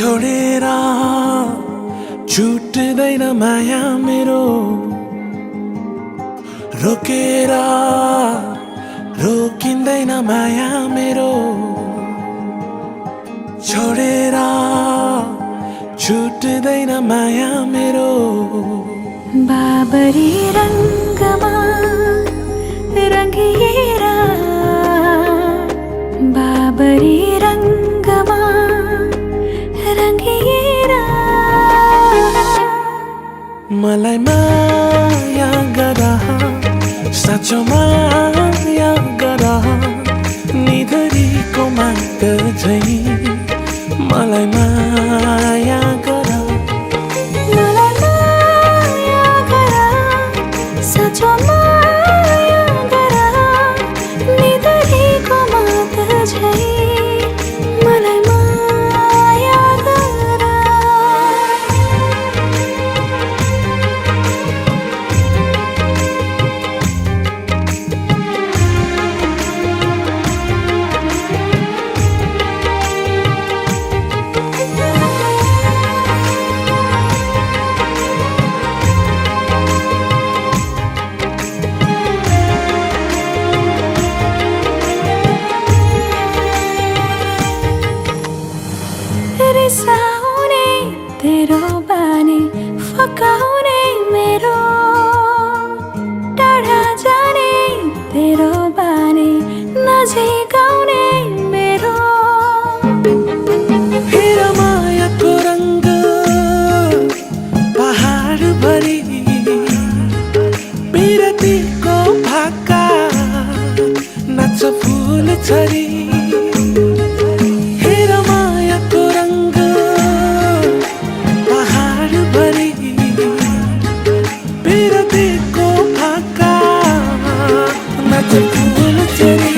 छोडेर छुट्दैन माया मेरो रोकेर रोकिँदैन माया मेरो छोडेर छुट्दैन माया मेरो बाबरी रंगमा रंगिएर बाबरी रंगमा रंगिएर मलाई माया गर साँचो माया गर निधरीको माग झै मलाई माया गर मलाई माया गर साँचो माया गर निधरीको माग झै मलाई माया गर रिसाउने तेरो बानी फकाउने मेरो टाढा जाने तेरो बानी नजिकाउने मेरो हेर मायाको रंग पहाड भरी बिरतीको भाका नाच फुल छरी हेर मायाको रंग पहाड भरी बिरतीको भाका नाच फुल छरी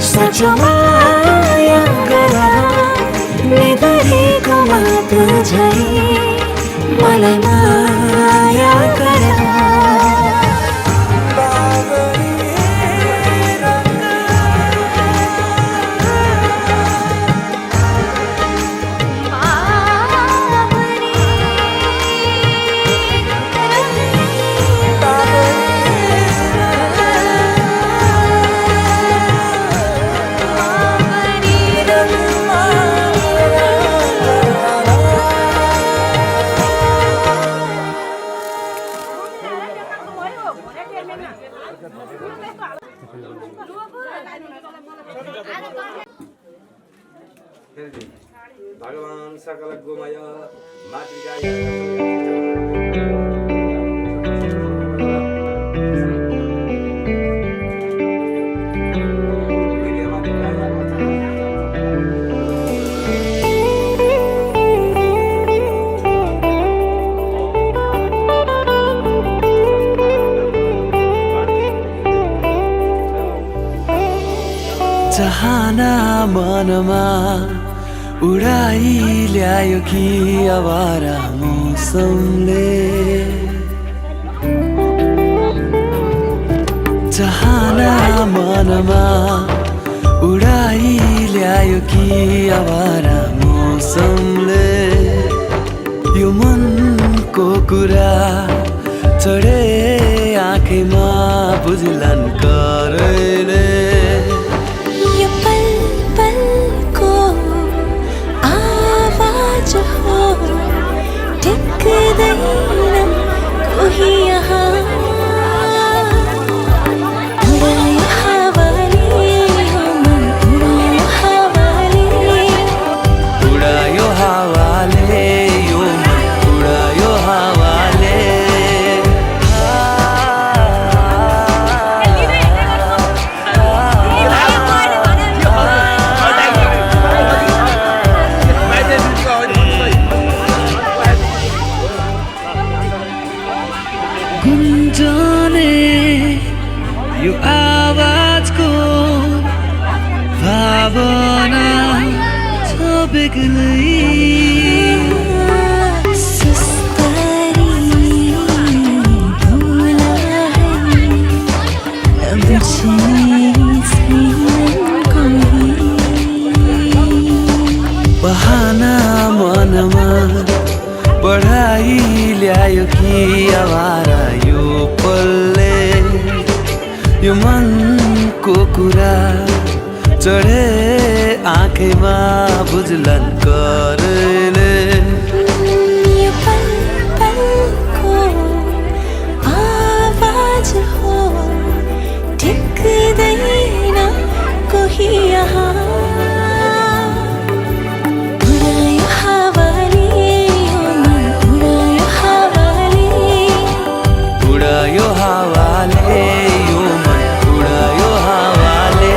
साँचो माया गर निधरीको माग झै मलाई माया गर भगवान सकल गोमय चाहना मनमा उडाई ल्यायो कि आवारा मौसमले चाहना मनमा उडाई ल्यायो कि आवारा मौसमले यो मनको कुरा चढे आँखैमा बुझ्लान् करैले यो पल पलको आवाज हो टिक्दैन कोही यहाँ उडायो हावाले हो मन उडायो हावाले उडायो हावाले यो मन उडायो हावाले बेग्लै सुस्तरी भुला है नबुझ्ने छैनन् कोही बहाना मनमा बढाइ ल्यायो कि आवारा यो पलले यो मनको कुरा चढे आँखैमा बुझलन करले यो पल पलको आवाज हो टिक्दैन कोही यहाँ उडायो हावाले यो मन उडायो हावाले उडायो हावाले यो मन उडायो हावाले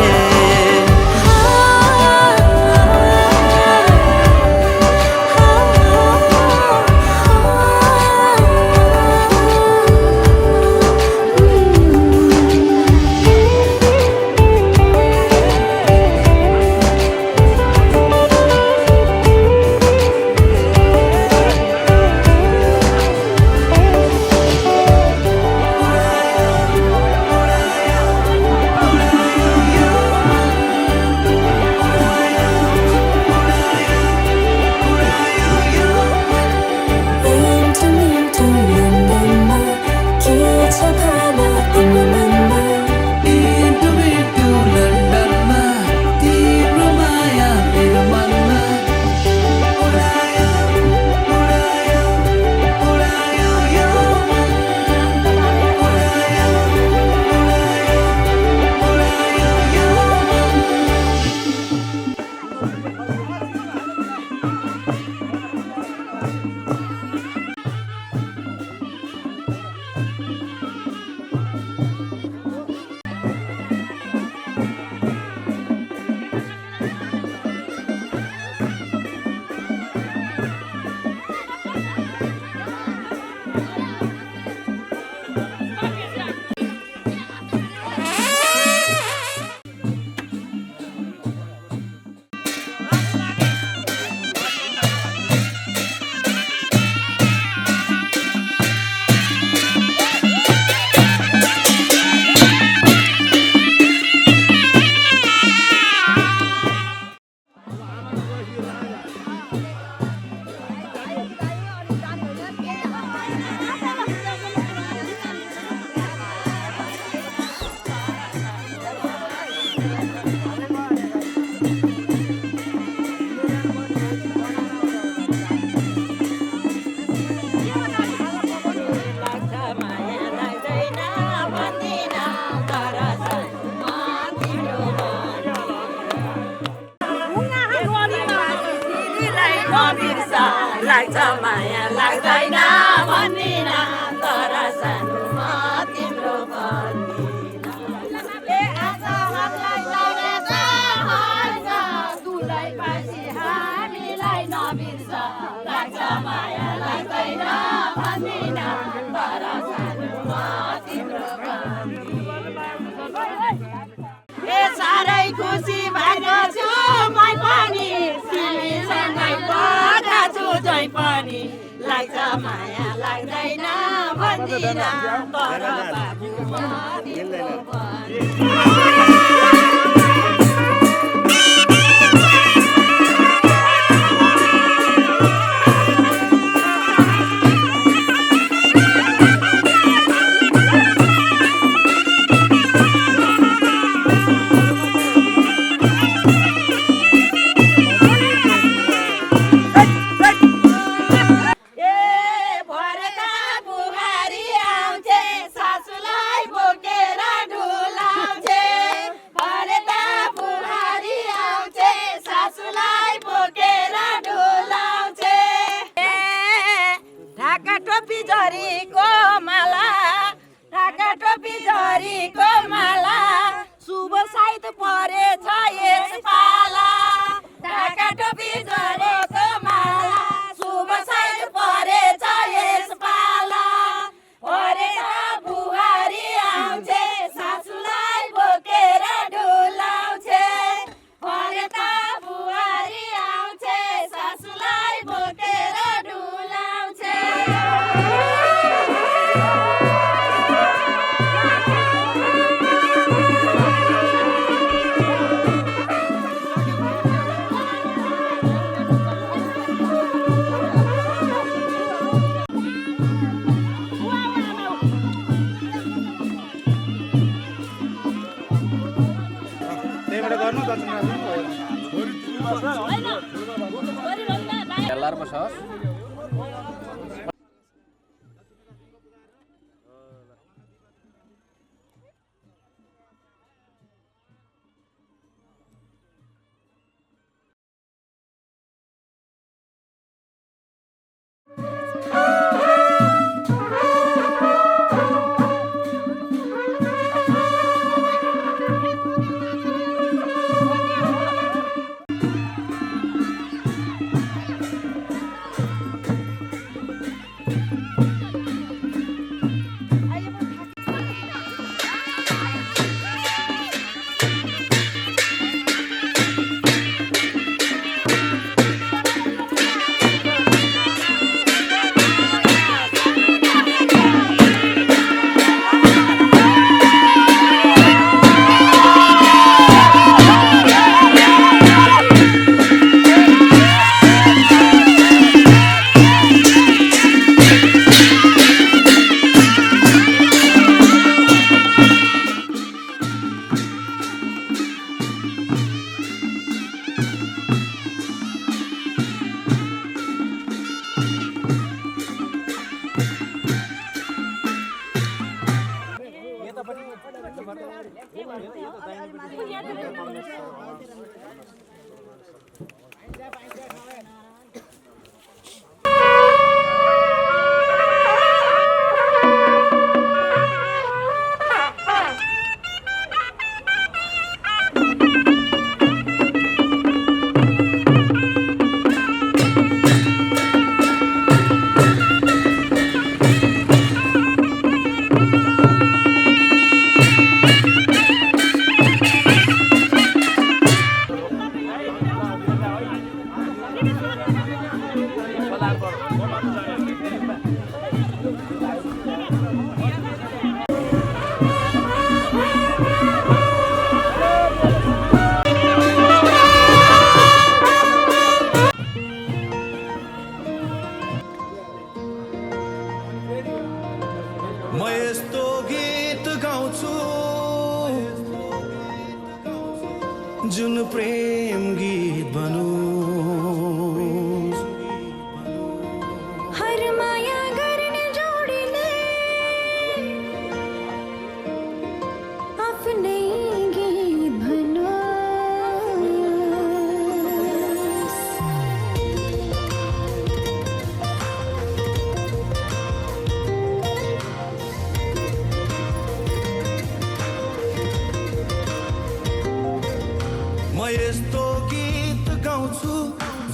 लाग्छ माया लाग्दैन भन्दिन तर सानोमा तिम्रो भन्दिन ए आज हामीलाई लगेछ हर्छ तुलाई पछि हामीलाई नबिर्छ लाग्छ माया लाग्दैन भन्दिन तर सानोमा तिम्रो भन्दिन ए साह्रै खुसी भएको छु मै पनि तिमीसँगै पढ्दा छु जै पनि लाग्छ माया लाग्दैन भन्दिन तर बाबु म तिम्रो ಎಲ್ಲಾರು ಬಸ್ म यस्तो गीत गाउँछु जुन प्रेम गीत बनोस् हर माया गर्ने जोडीले आफ्नै गीत भनोस् म यस्तो गीत गाउँछु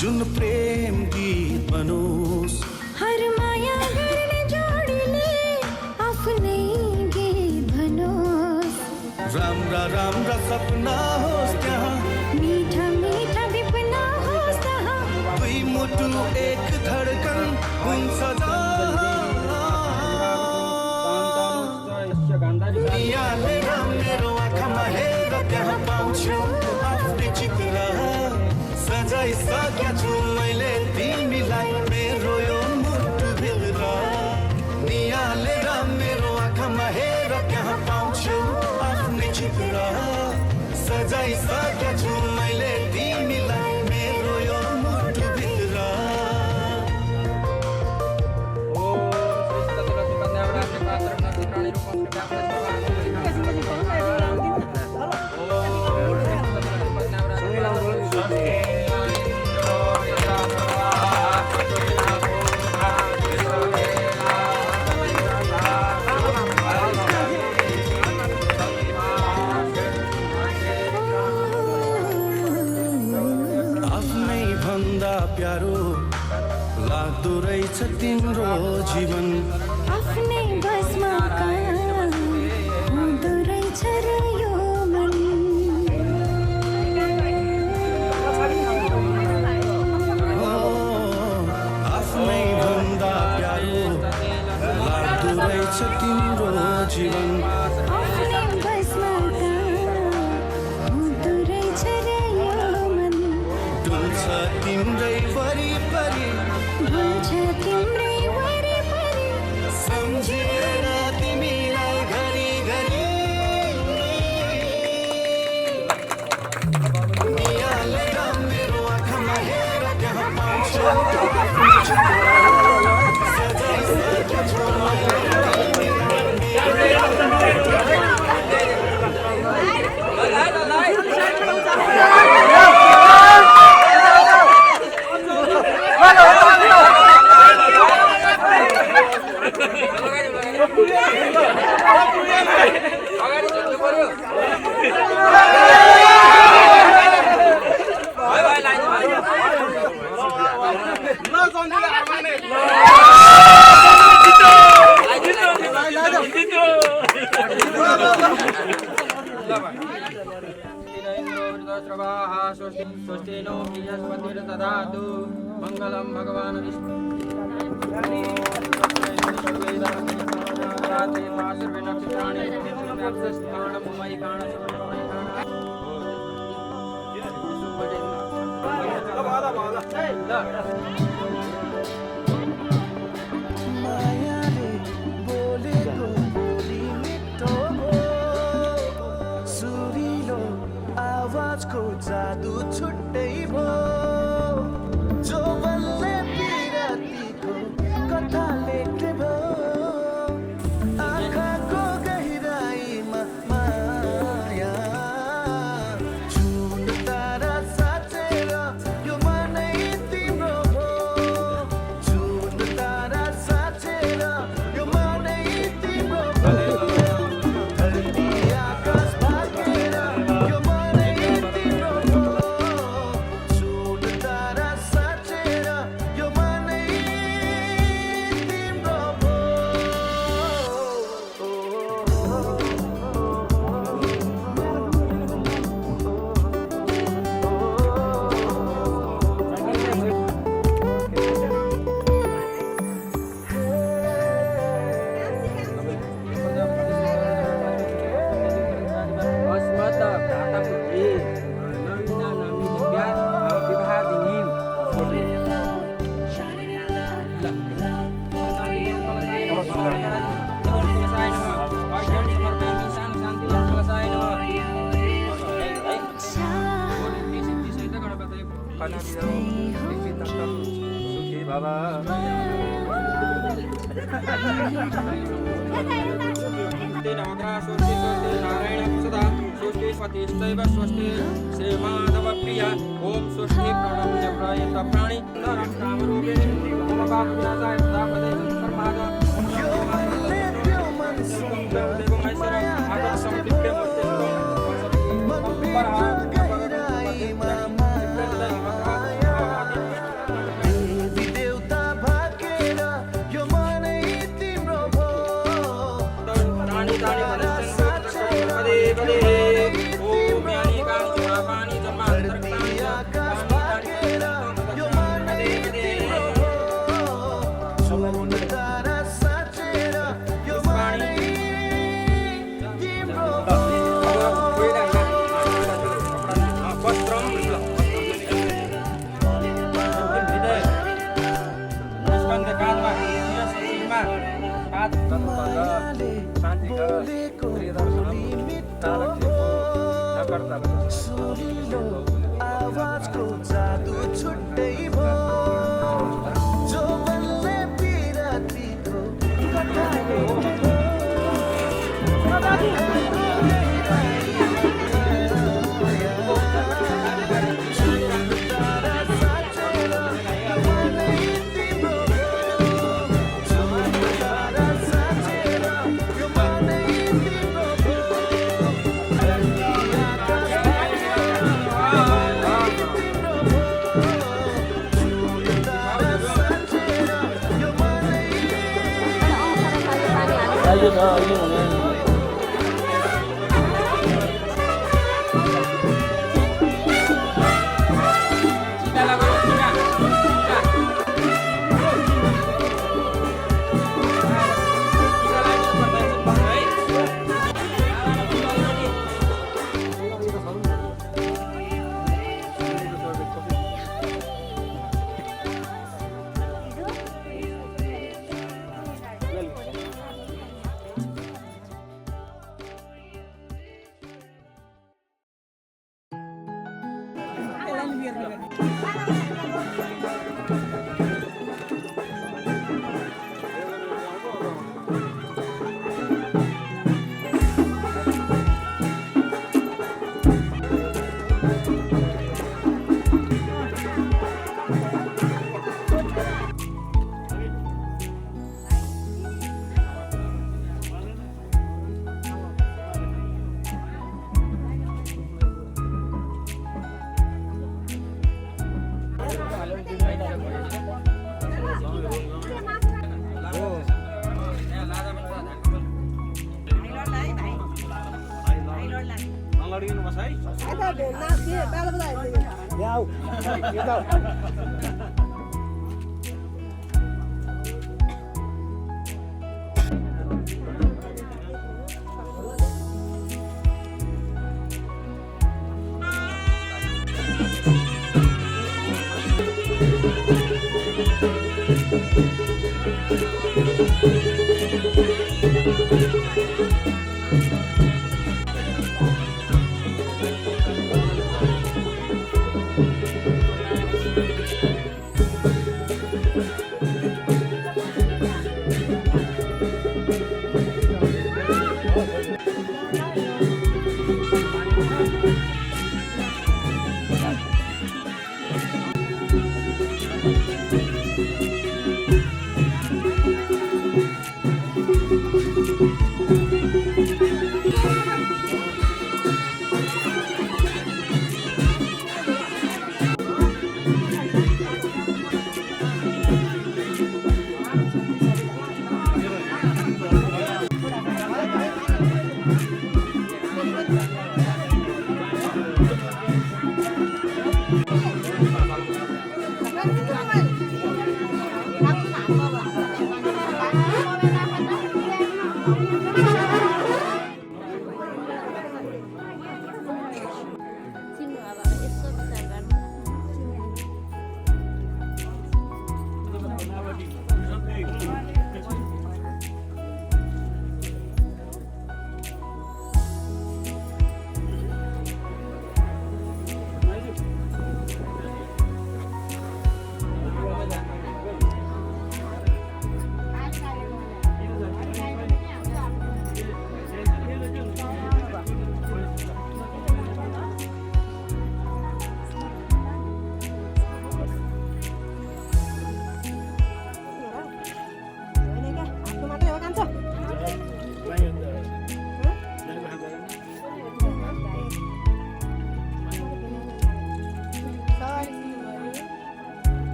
जुन प्रेम गीत बनोस् हर माया गर्ने जोडीले आफ्नै गीत भनोस् राम्रा राम्रा सपना होस् त्यहाँ मीठा मीठा विपना होस् तहाँ दुई मुटु एक धडकन हुन्छ यहाँले मेरो आँखामा हेर त्यहाँ पाउँछु आफ्नै चित्र सजाइसकेको छु मैले तिमीलाई मेरो यो मुटुभित्र नियाले मेरो आँखामा हेर त्यहाँ पाउँछु आफ्नै चित्र सजाइसकेको छु मैले तिमीलाई मेरो यो मुटुभित्र आफ्नै भन्दा प्यारो लाग्दो रहेछ तिम्रो जीवन आफ्नै बसमा काम हुँदो रहेछ र यो मन आफ्नै भन्दा प्यारो लाग्दो रहेछ तिम्रो जीवन आफ्नै बसमा काम हुँदो रहेछ र यो मन डुल्छ तिम्रै वरिपरि भन्छ तिम्रै वरिपरि सम्झेर तिमीलाई घरि घरि स्वस्ति नो बृहस्पतिर्दधातु मंगलम भगवान विष्णु मायाले बोलेको बोली मिठो हो सुरिलो आवाजको जादु छुट्टै भो जो बल्ले पिरातीको कथा लेख्ने भो आँखाको गहिराईमा माया जुन तारा साँचेर यो मनै तिम्रो भो जुन तारा साँचेर यो मनै तिम्रो भो धरती आकाश भागेर यो मनै तिम्रो भो जुन तारा साँचेर यो मनै तिम्रो भो अस्मत् भ्रातापुत्री नवीना नामी दिव्या विवाह दिनीं स्वस्ति श्रीमाधवप्रिया ओम स्वस्ति प्रणम्य प्रयत प्राणी नरम कामरूपे मम पापविनाशाय प्रदापदे सर्वमाद यो मनले त्यो मन सुन्दर माया समृद्धि गहिराईमा माया देवी देवता भागेर यो मनै तिम्रो भो प्राणी तारा साँचेर पदे पदे ओम यानी धरती आकाश भागेर यो मनै तिम्रो भो जुन तारा साँचेर यो मनै तिम्रो भो मायाले बोलेको बोली मिठो हो सुरिलो आवाजको जादु छुट्टै भो जो बल्ले पिरातीको कथा लेख्ने भो तारा साँचेर यो मनै तिम्रो भो जुन तारा साँचेर यो मनै तिम्रो भो धरती आकाश भागेर तिम्रो भो जुन तारा साँचेर यो मनै Ada deh, nasi, kalau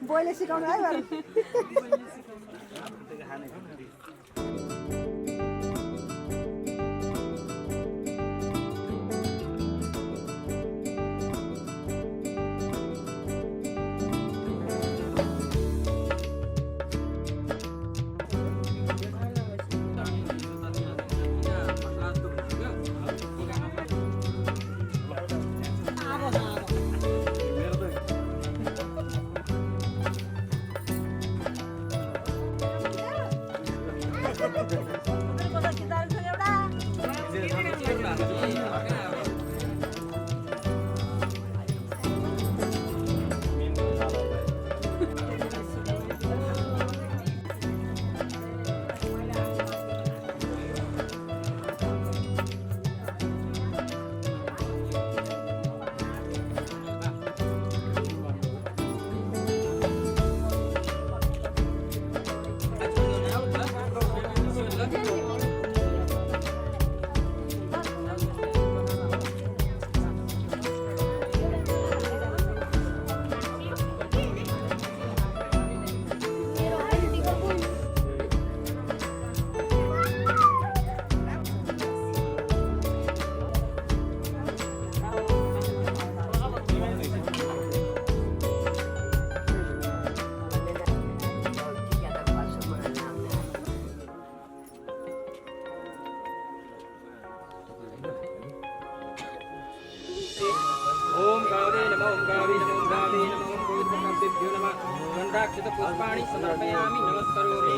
बोइले सिकाउनु है बरु पुष्पाणि समर्पयामि नमस्करोमि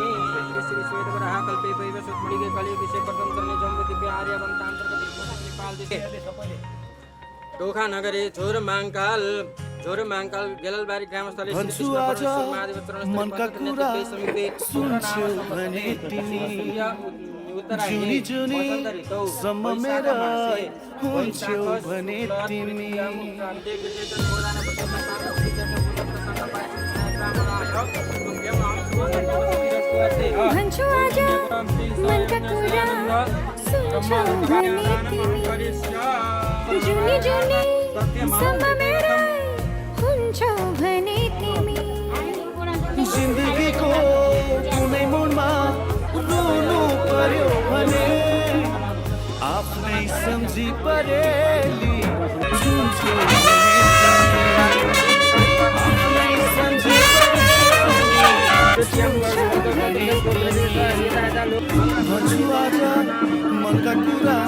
श्री श्वेतवराह कल्पे पैव सुत्मणिके कलियुगे विषय पतंजलि जम्बुद्वीपे आर्यवंतांतर्गते नेपाल देशे टोखा नगरे झोरमाङ्काल गेललबारी ग्रामस्थले भन्छु आज मनका कुरा सुन्छौ भने तिमी जुनी जुनी सम्म मेरा हुन्छौ भने तिमी भन्छु आज मनका कुरा सुन्छौ भने तिमी जुनी जुनी सम्म मेरा हुन्छौ भने तिमी पर्यो भने आफ्नै सम्झी परेली छुन्छौ भने आफ्नै सम्झी भन्छु आज मनका कुरा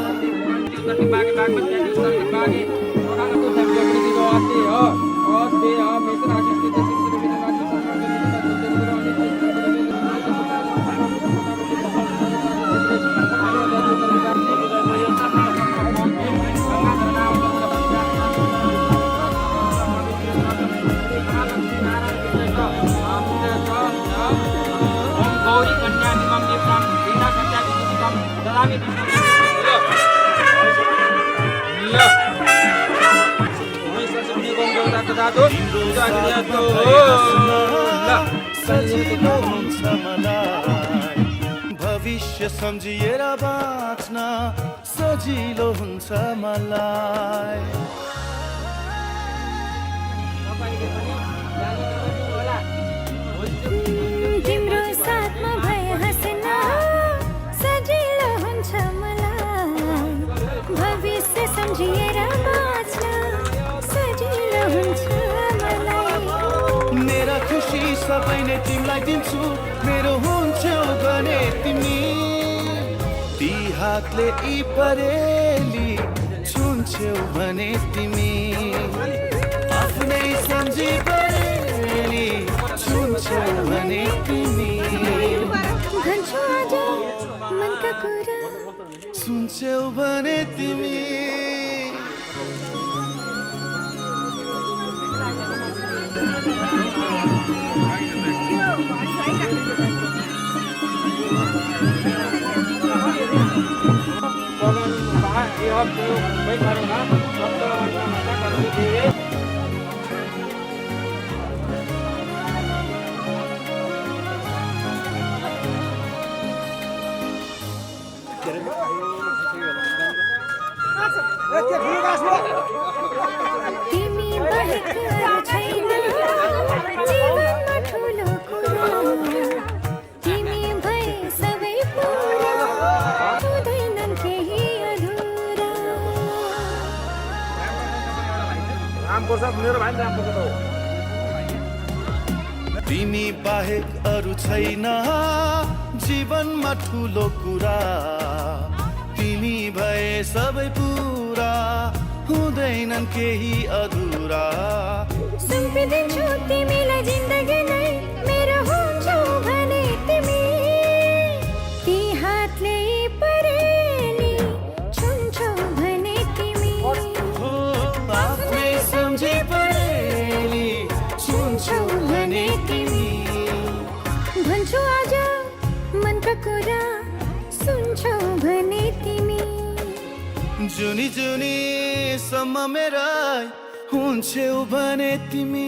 सजिलो हुन्छ मलाई भविष्य सम्झिएर बाँच्न सजिलो हुन्छ मलाई तिम्रो साथमा भए हाँस्न सजिलो हुन्छ मलाई भविष्य सम्झिएर बाँच्न सजिलो हुन्छ मलाई मेरा खुसी सबै नै तिमीलाई दिन्छु मेरो हुन्छौ भने तिमी ती हातले यी परेली छुन्छौ भने तिमी आफ्नै सम्झी परेली छुन्छौ भने तिमी भन्छु आज मनका कुरा सुन्छौ भने तिमी तिमी बाहेक अरू छैन जीवनमा ठुलो कुरा तिमी भए सबै पुरा हुँदैनन् केही अधुरा तिमी बाहेक अरू छैन जीवनमा ठुलो कुरा तिमी भए सबै पुरा हुँदैनन् केही अधुरा सुम्पिदिन्छु तिमीलाई जिन्दगी नै मेरो हुन्छौ भने तिमी ती हातले परेली छुन्छौ भने तिमी आफ्नै सम्झी परेली छुन्छौ भने तिमी भन्छु आज मनका कुरा सुन्छौ भने तिमी जुनी जुनी सम्म मेरा हुन्छौ भने तिमी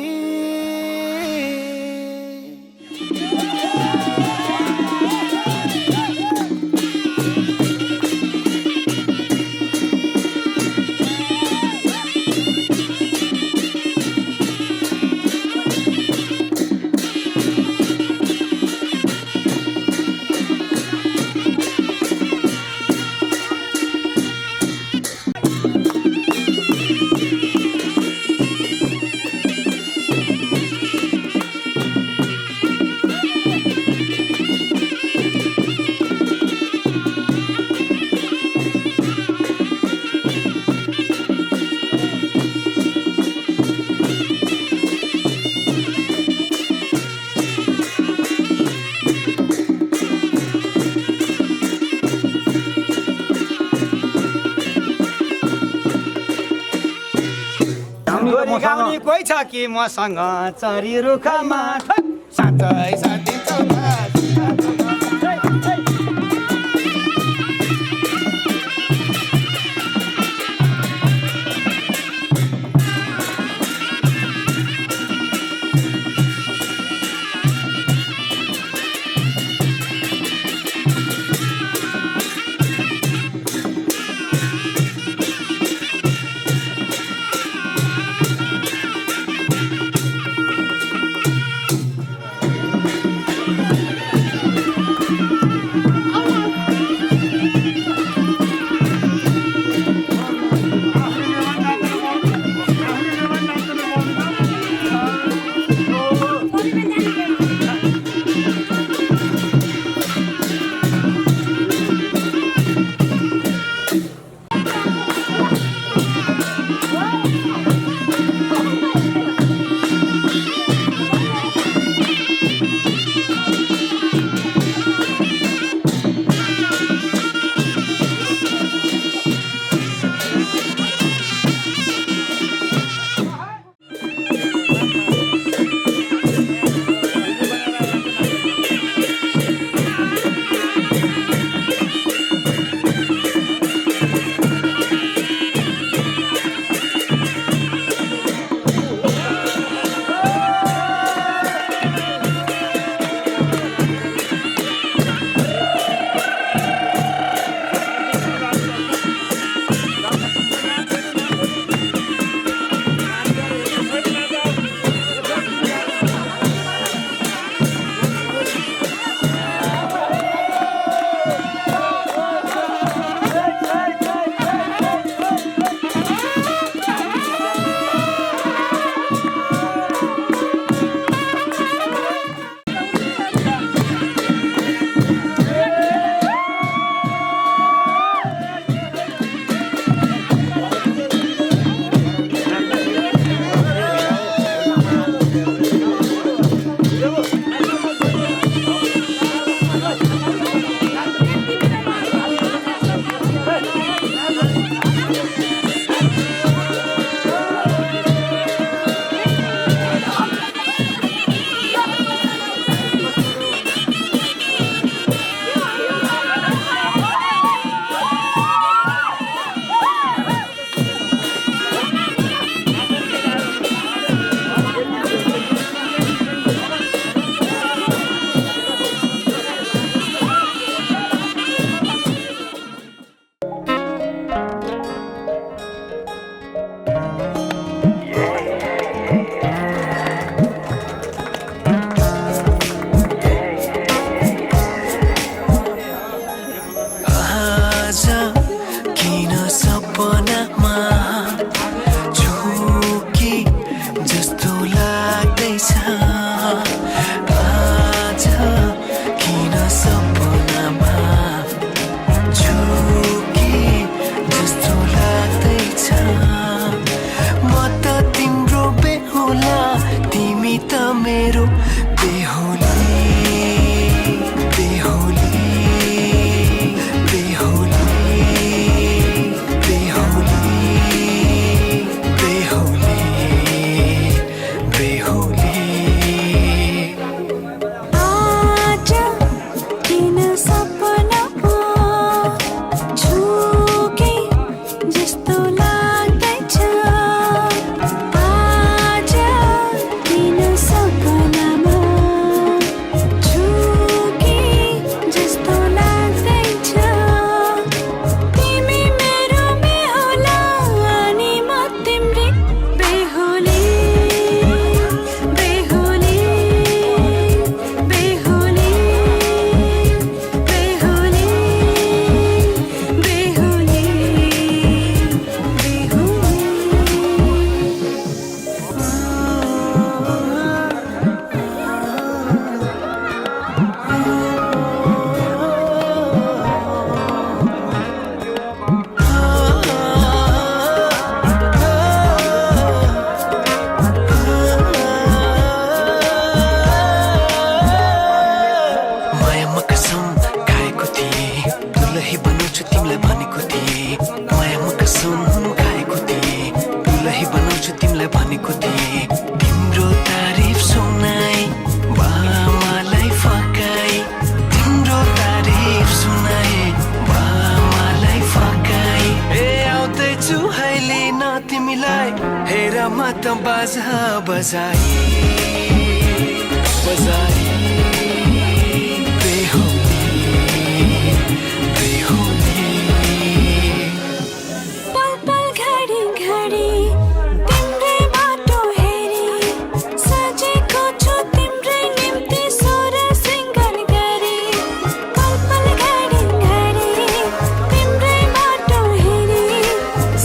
गाउने कोही छ कि मसँग चरी रुखमा साँच्चै साँच्चै बाजा बजाई बजाई बेहोली बेहोली पल पल घडी घडी तिम्रै बाटो हेरी सजेको छु तिम्रै निम्ति सोर सिंगार गरी पल पल घडी घडी तिम्रै बाटो हेरी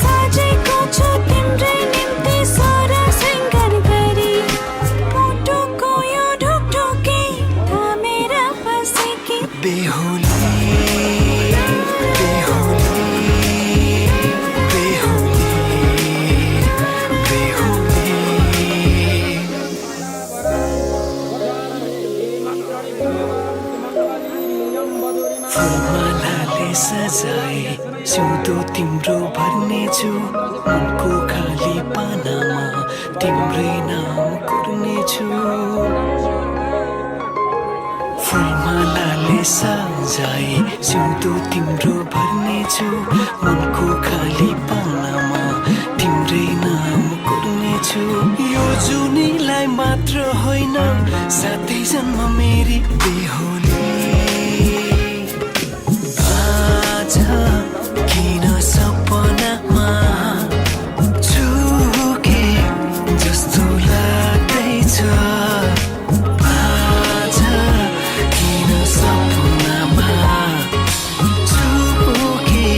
सजेको छु तिम्रै निम्ति सोर सिंगार गरी मुटुको यो ढुकढुकी थामेर बसेकी बेहोली बेहोली बेहोली बेहोली फुलमालाले सजाए सिउँदो तिम्रो भर्नेछु मनको खाली पानामा तिम्रै नाम कोर्नेछु फुलमालाले सजाए सिउँदो तिम्रो भर्नेछु मनको खाली पानामा तिम्रै नाम कोर्नेछु यो जुनीलाई मात्र होइन साथै जन्म मेरी बेहोली आज किन सपनामा चुके जस्तो लाग्दैछ आज किन सपनामा चुके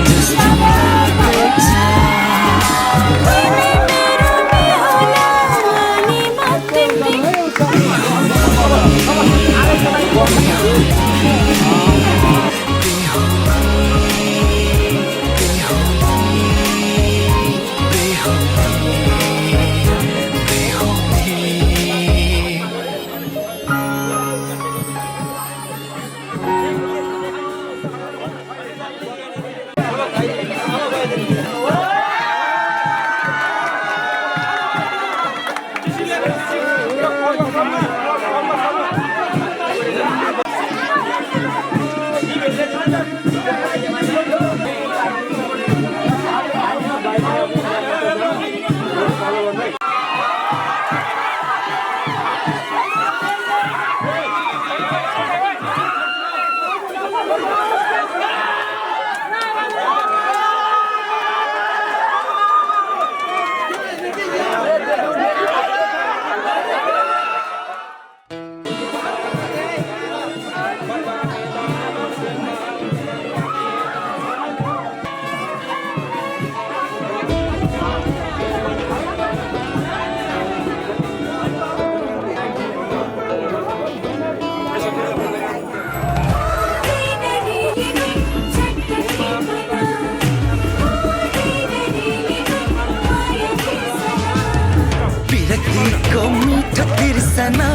जस्तो लाग्दैछ तिमी मेरो बेहोला अनि म तिम्रै बिरतीको मिठो बिर्सना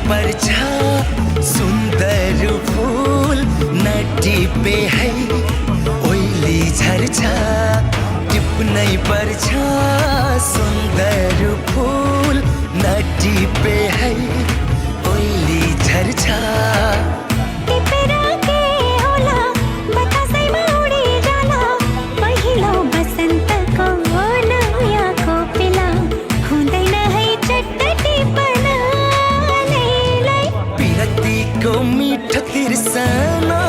पर्छ सुन्दर फूल नटिपे है ओइली झर्छ टिप्नै पर्छ सुन्दर फूल नटिपे है ओइली झर्छ मीठ तिर्सना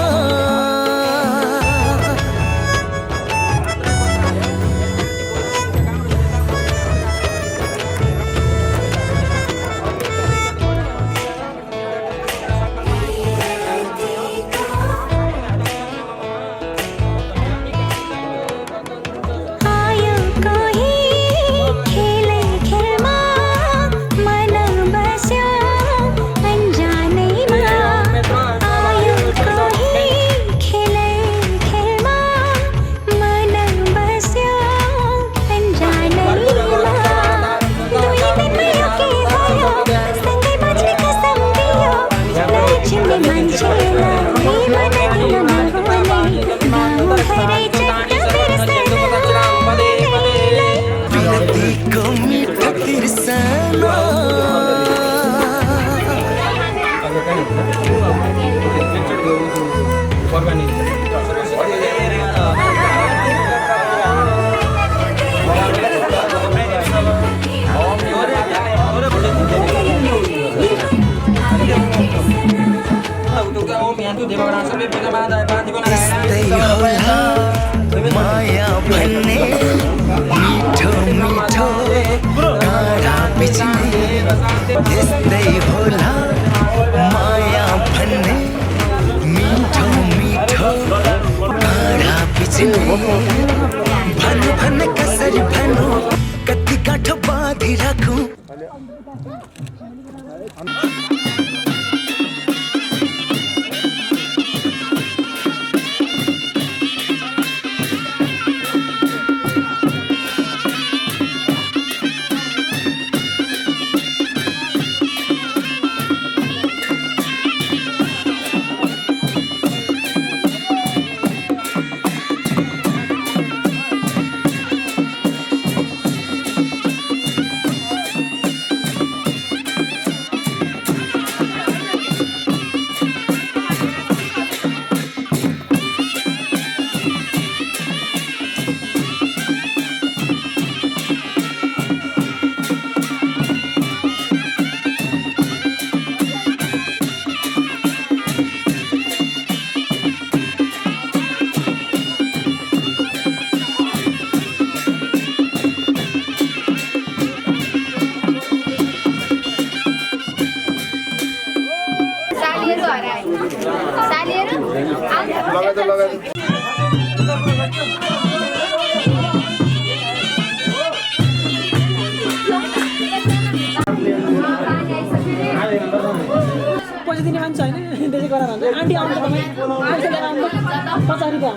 माया भन्ने मिठो मिठो काँडा बिच्ने यस्तै होला माया भन्ने मिठो मिठो काँडा बिच्ने भन कसरी भनौँ कति गाँठो बाँधिराखौँ पैसा दिने मान्छे होइन त्यसै गरेर हुन्छ आन्टी आउँछ तपाईँ पैसा लिएर आउँछ 50 रुपियाँ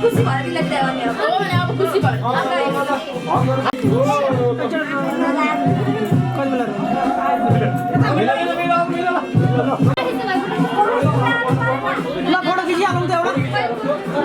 खुसी भएर रिल्याक्स गर्ने हो अब खुसी भयो ल फोटो खिचिहालौँ त एउटा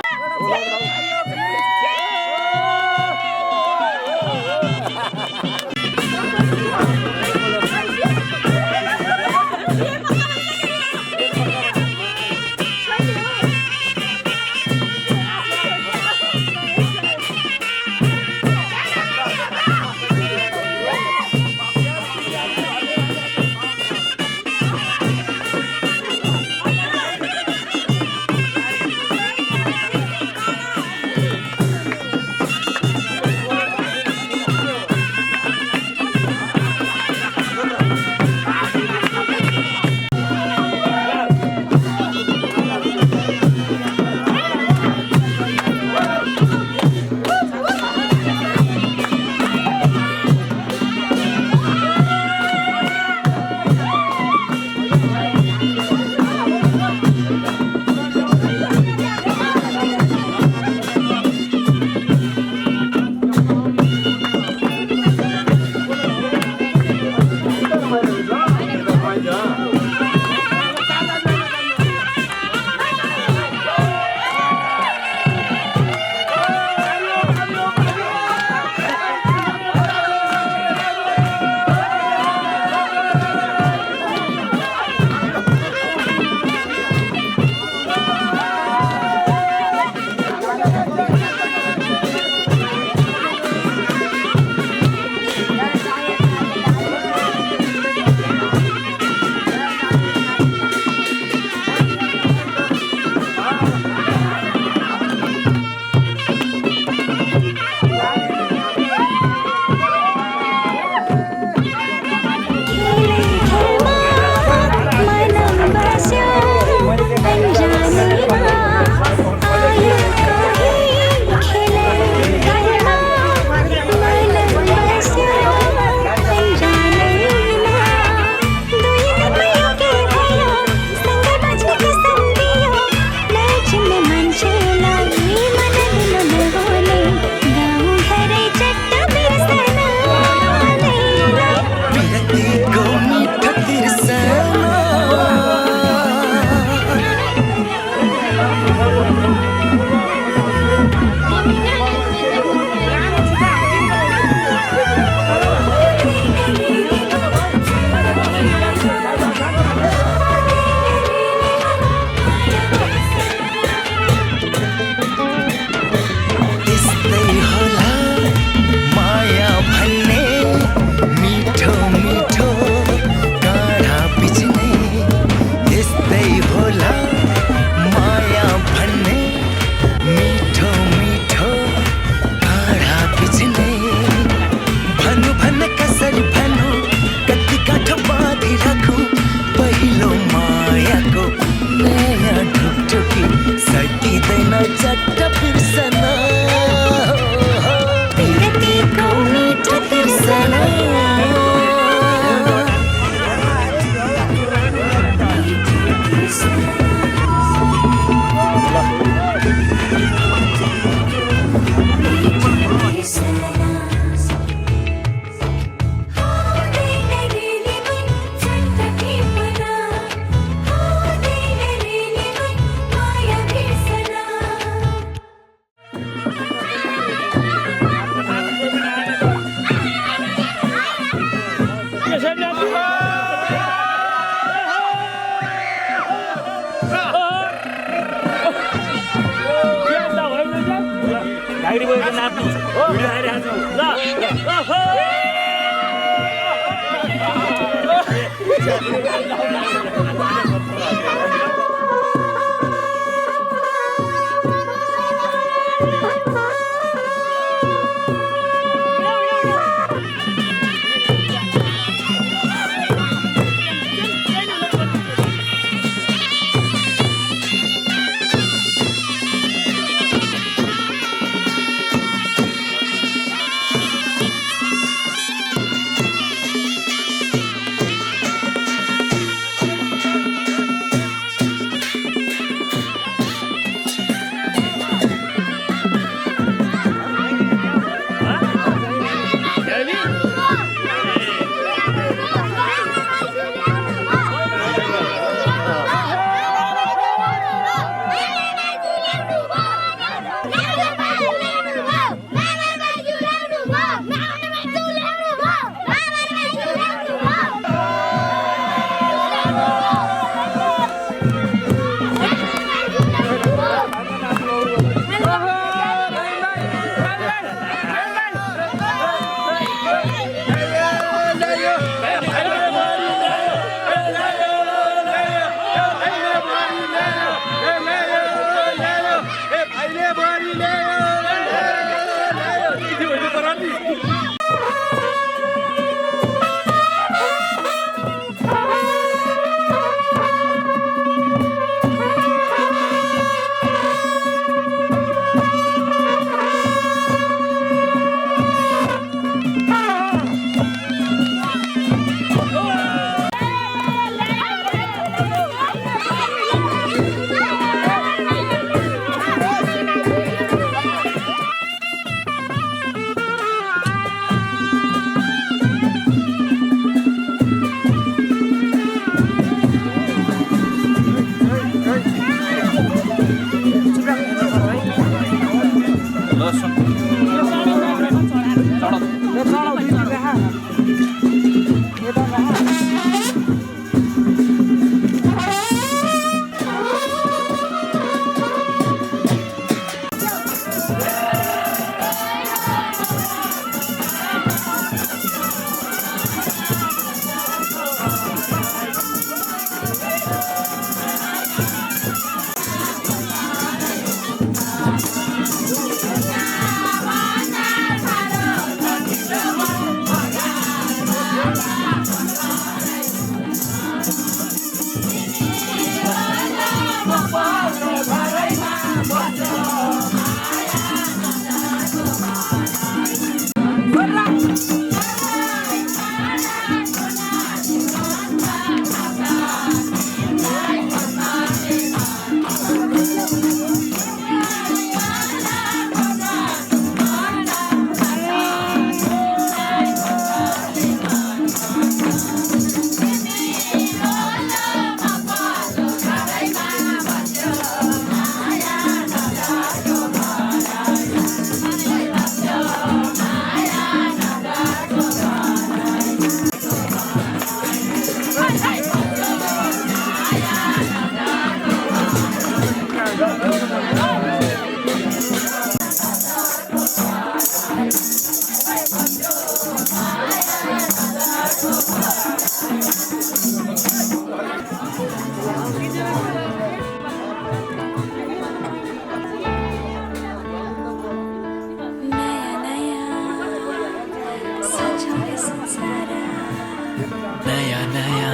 नया नया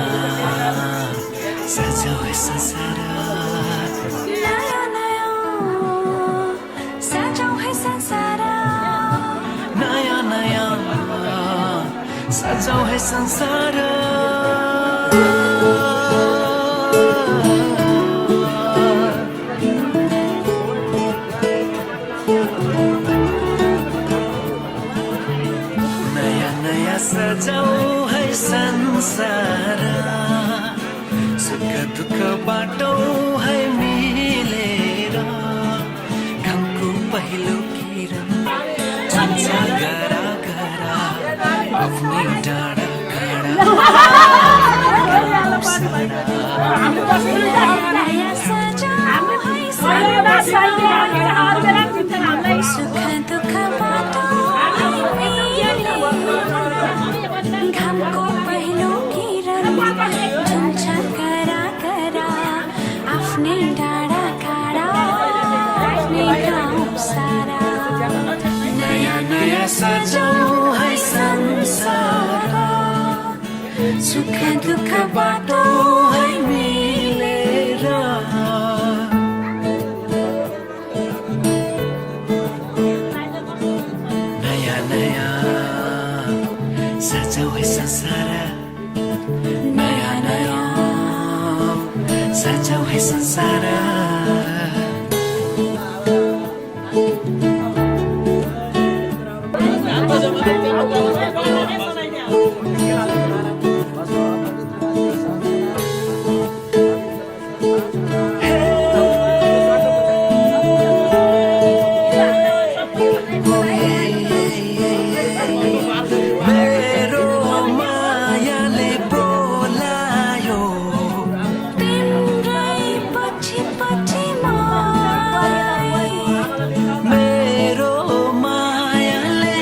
सजाओ है संसार नया नया सजाओ है संसार नया नया सजाओ है संसार नया नया सजाओ है संसार सुख दुःख बाटो है मिलेर घामको पहिलो किरण छन्छ गरा गरा आफ्नै डाँडा काँडा नया सजाओ है सुख दुःख बाटो घामको पहिलो किरण छन्छ करा करा आफ्नै डाँडा काँडा आफ्नै गाउँ सारा नया नया सजाओ है संसार सुख दुःख बाटो है मिलेर नया नया सजाओ है संसार नया नया सजाओ है संसार मेरो मायाले बोलायो तिम्रै पछि पछि मलाई मेरो मायाले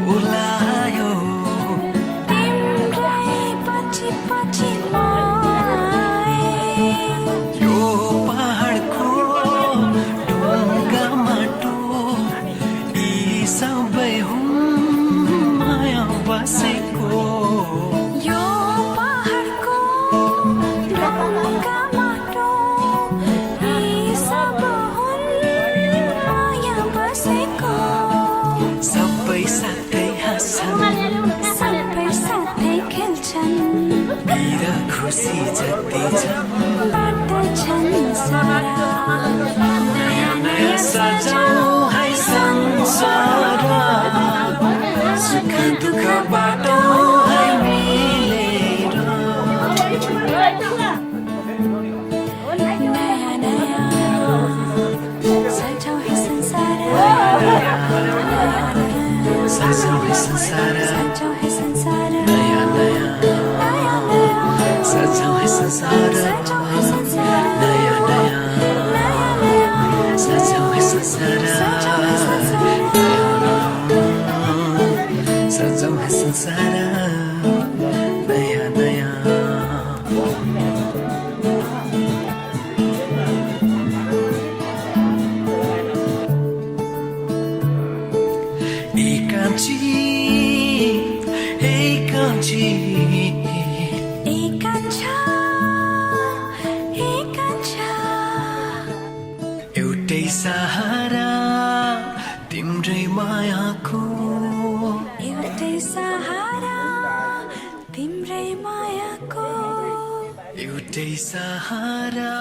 बोलायो तिम्रै पछि पछि मलाई यो पहाडको ढुङ्गा माटो यी सबै हुन् माया बसेको यो पहाडको ढुङ्गा माटो यी सब हुन् माया बसेको सबै साथै हाँस्छन् सबै साथै खेल्छन् पिर खुसी जति छन् बाँड्दछन् सारा नयाँ नयाँ सजाओ है संसार सुख दुःख बाटो है मिलेर नयाँ नयाँ सजाओ है संसार सजाओ है संसार सजाओ है संसार नयाँ नयाँ नयाँ नयाँ सजाओ है संसार सजाओ है संसार नयाँ नयाँ नयाँ नयाँ सजाओ है संसार सजाओ है संसार सजाओ है संसार नयाँ नयाँ एकांची एकांची एकांछा एकांछा एउटै सहारा तिम्रै मायाको एउटै सहारा तिम्रै मायाको एउटै सहारा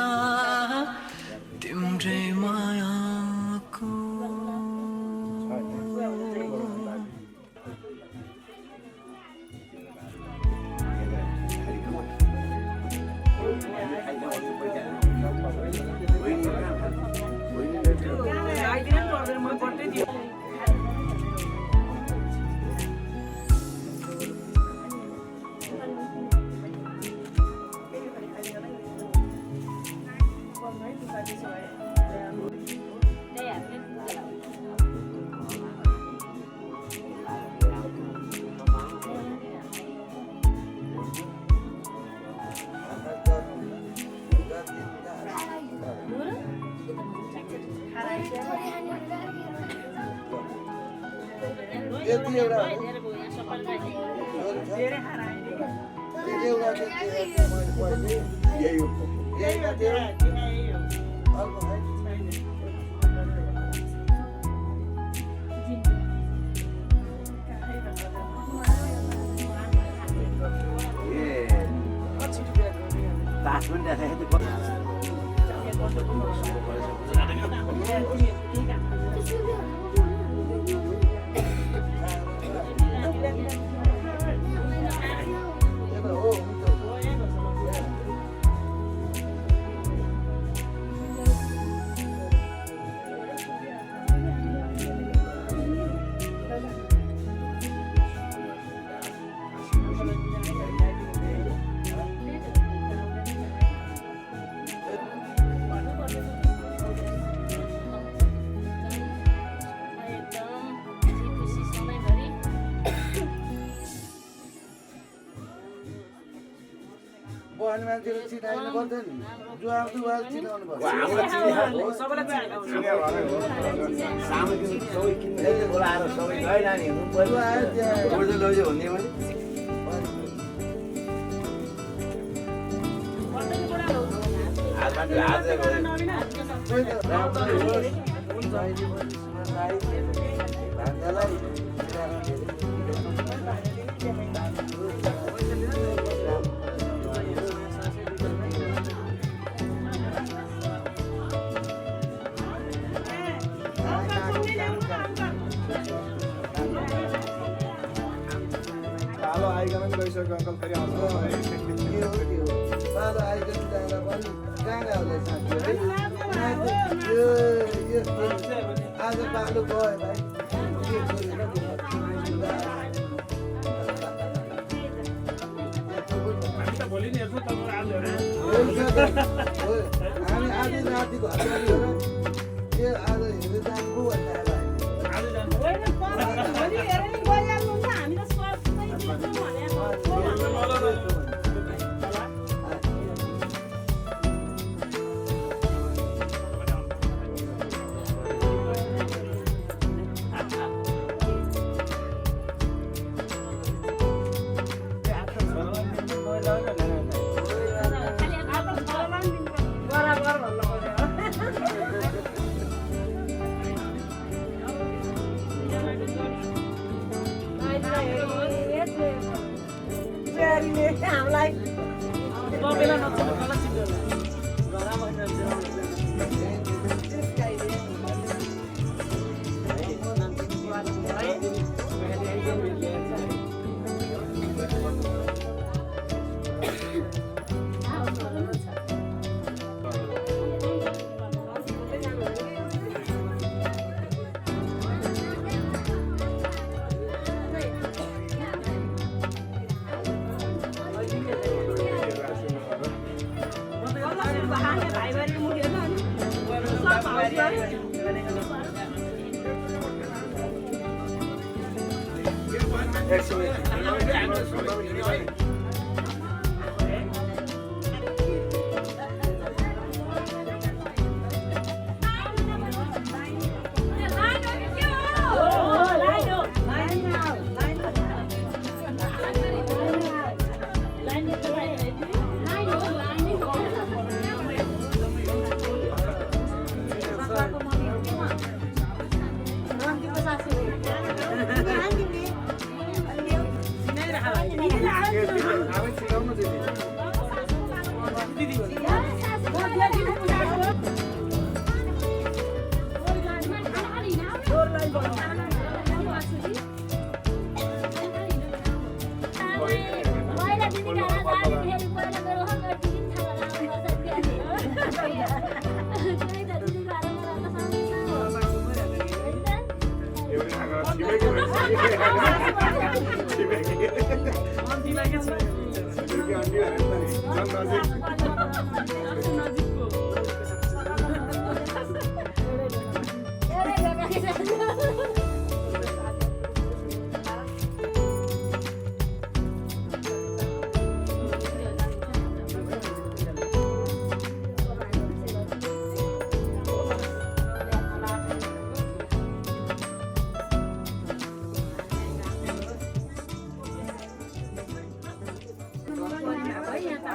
तिम्रै मायाको यति एउटा बहन मान्छेले चिनाइनु पर्दैन नि जुवाब दुवाब चिनाउनु पर्छ आइकन गइसक्यो अङ्कल फेरि आउँछ पालो आइकन जाँदा पनि कहाँ गाउँदै साथीहरू आज पालो गयो भाइ हामी आज राति घरमा आज हेर्दै जानु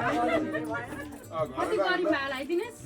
कति गरी हालाइदिनुहोस्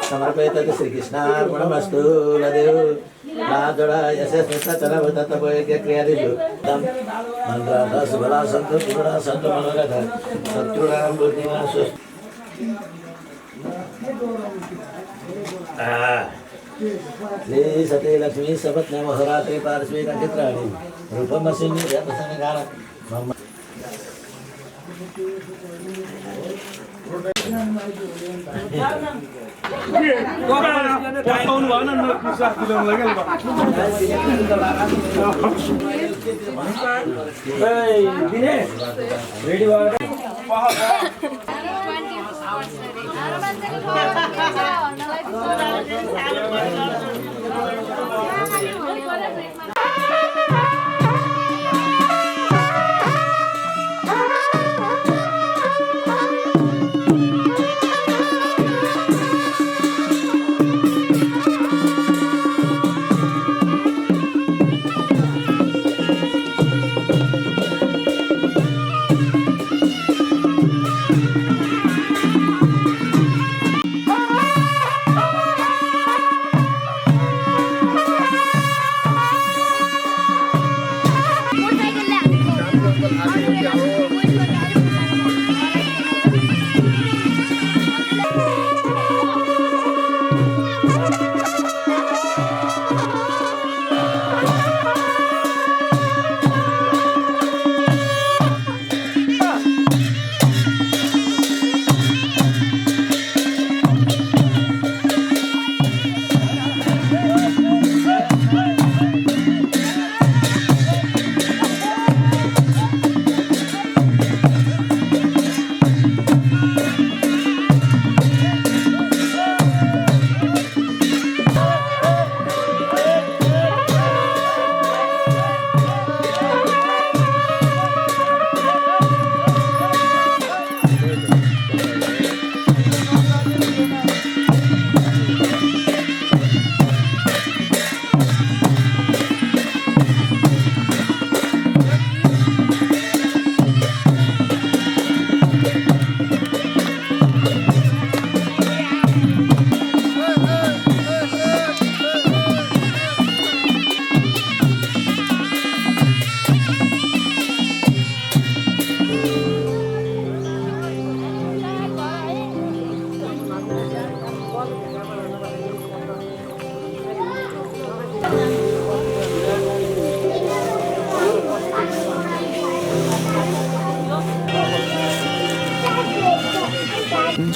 समर्पयत श्रीकृष्णार्पणमस्तु लदेव लाजोडा यशस्मिततलवततपोयज्ञक्रियादिषु मन्त्रार्थ सुबला सन्तु सुबला सन्तु मनोरथ शत्रुणां बुद्धिमान् श्री सती लक्ष्मी सपत्न्या महोरात्रि पार्श्वे नक्षत्राणि रूपमसिन्नि जपसनिगान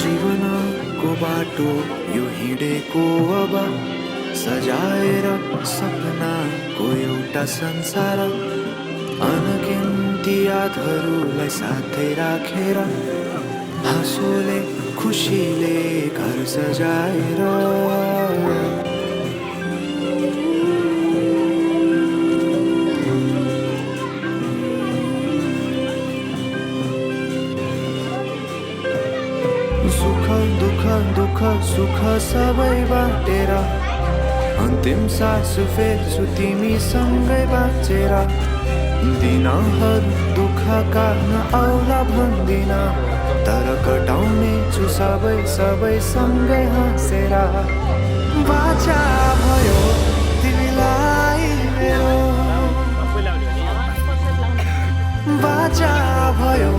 जीवनको बाटो यो हिँडेको अब सजाएर सपनाको एउटा संसार अनगिन्ती यादहरूलाई साथै राखेर हाँसोले खुसीले घर सजाएर दुख दुख सुख सबै बाटेर अन्तिम सास फेर्छु तिमीसँगै बाँचेर दिनहरू दुःखका नआउला भन्दिन तर कटाउने छु सबै सबै सँगै हाँसेर बाचा भयो तिमीलाई मेरो बाचा भयो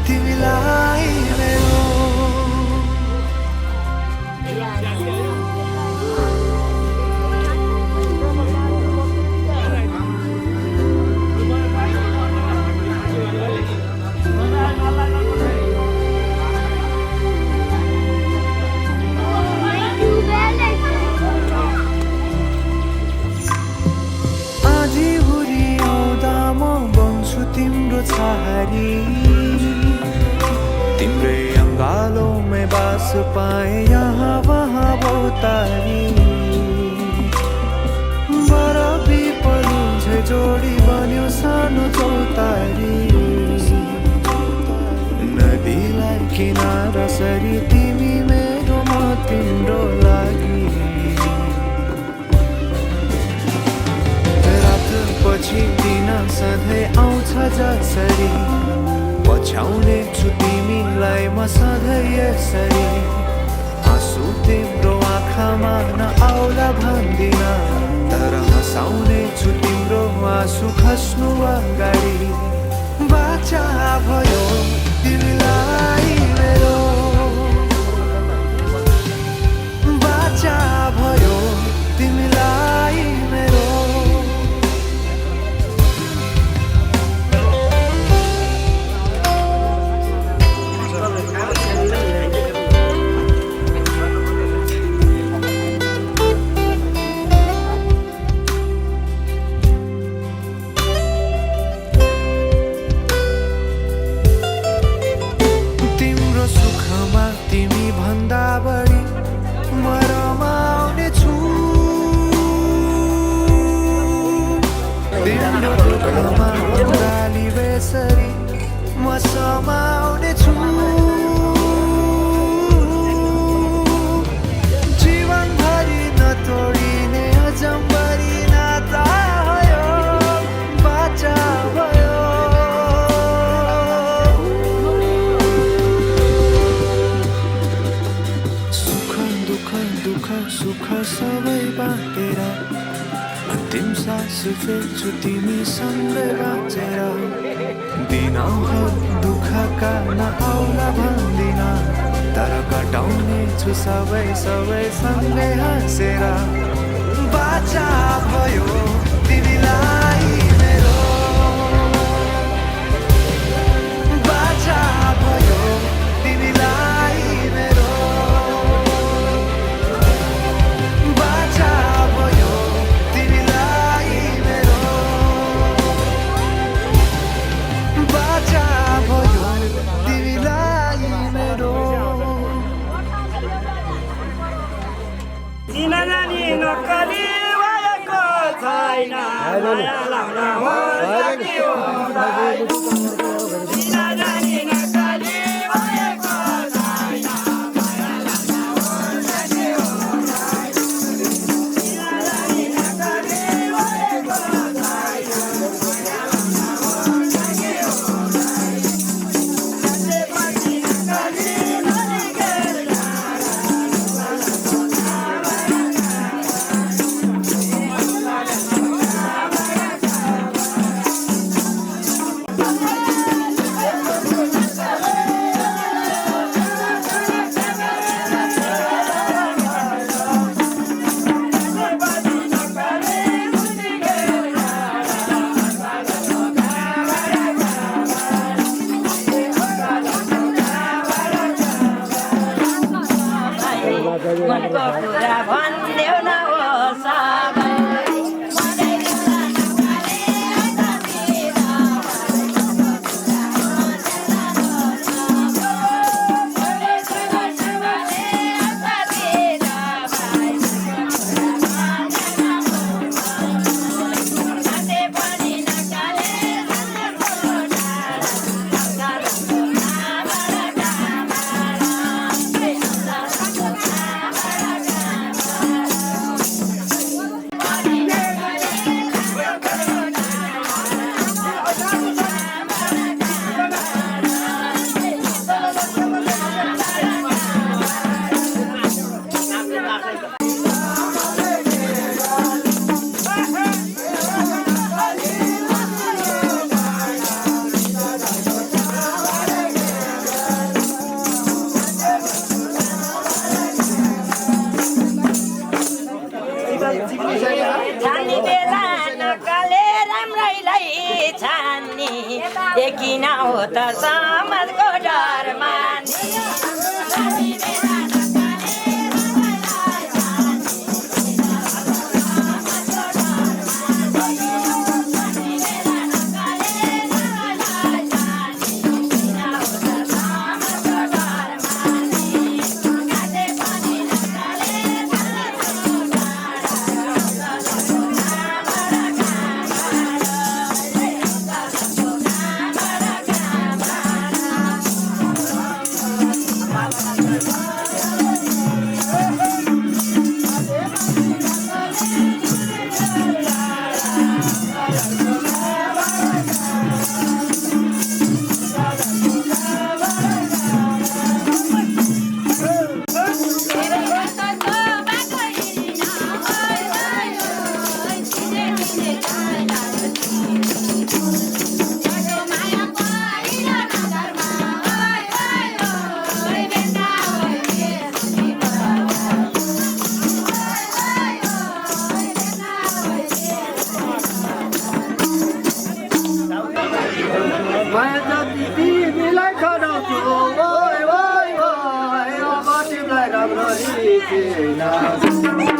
तिमीलाई मेरो तिम्रो छहारी तिम्रै अङ्गालोमै बास पाए यहाँ वहाँ बहुतारी बरबी पलुझे जोडी बन्यो सानो चौतारी नदीलाई किनारा सरी तिमी मेरो म तिम्रो लागि पछि दिन सधैँ आउँछ जसरी पछ्याउने छु तिमीलाई म सधैँ यसरी आँसु तिम्रो आँखामा नआउला भन्दिन तर हँसाउने छु तिम्रो आँसु खस्नु अगाडि बाचा भयो तिमीलाई मेरो बाचा भयो तिमीलाई मेरो जीवनभरि नतोडिने अजम्बरी नाता भयो बाचा भयो सुख दुःख दुःख सुख सबै बाटेर अन्तिम सास फेर्छु तिमीसँगै बाँचेर दिनहरू दुःखका नआउला भन्दिन तर कटाउने छु सबै सबै सँगै हाँसेर बाचा भयो तिमीलाई मेरो बाचा भयो तिमीलाई मेरो बाचा भयो तिमीलाई मेरो बाचा भयो तिमीलाई मेरो चिनाजानी नक्कली भएको छैन माया लाउन हुन्छ कि हुँदैन चिनाजानी नक्कली भएको छैन माया लाउन हुन्छ कि हुँदैन चिनाजानी नक्कली भएको छैन माया लाउन हुन्छ कि हुँदैन त्यसपछि नक्कली Bye. किन हो त समाजको डर मान्ने माया जति तिमीलाई खनाउँछु ओइ ओइ ओइ अब तिमीलाई राम्ररी थिएन